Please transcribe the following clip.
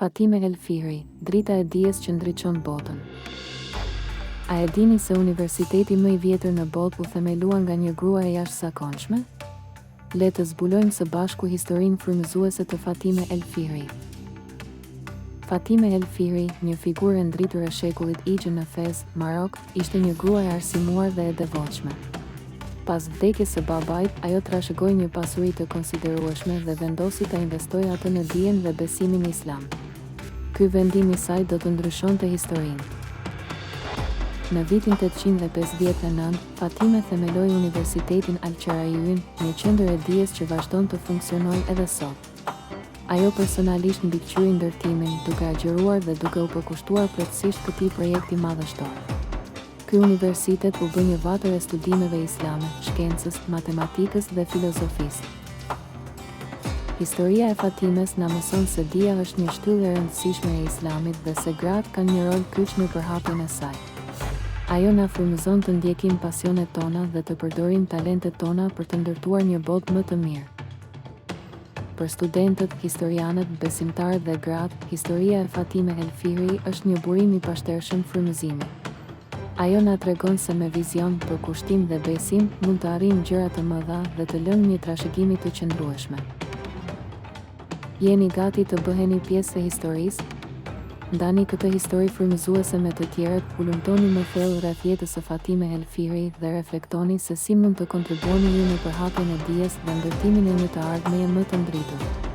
Fatime El Fihri, drita e dijes që ndriçon botën. A e dini se universiteti më i vjetër në botë u themelua nga një grua e jashtëzakonshme? Le të zbulojmë së bashku historinë frymëzuese të Fatime El Fihri. Fatime El Fihri, një figurë e ndritur e shekullit I në Fez, Marok, ishte një grua e arsimuar dhe e devotshme. Pas vdekjes së babait, ajo trashëgoi një pasuri të konsiderueshme dhe vendosi ta investojë atë në dijen dhe besimin islam. Ky vendim I saj do të ndryshonte historinë. Në vitin 859, Fatime themeloi Universitetin Al-Qarajin, një qendër e dijes që vazhdon të funksionojë edhe sot. Ajo personalisht mbikëqyroi ndërtimin, duke agjëruar dhe duke u përkushtuar plotësisht këtij projekti madhështor. Ky universitet u bë një vatër e studimeve islame, shkencës, matematikës dhe filozofisë. Historia e Fatimes na mëson se dija është një shtyllë e rëndësishme e islamit dhe se gratë kanë një rol kyç në përhapjen e saj. Ajo na frymëzon të ndjekim pasionet tona dhe të përdorim talentet tona për të ndërtuar një botë më të mirë. Për studentët, historianët, besimtarët dhe gratë, historia e Fatime El Fihri është një burim I pashtershëm frymëzimi. Ajo na tregon se me vizion, përkushtim dhe besim mund të arrijmë gjëra të mëdha dhe të lëmë një trashëgimi të qëndrueshme. Jeni gati të bëheni pjesë e historisë? Ndani këtë histori frymëzuese me të tjerët, ulëmtoni më thellë rreth jetës së Fatime El Fihri dhe reflektoni se si mund të kontribuoni ju në përhapjen e dijes dhe ndërtimin e një të ardhmeje më të ndritur.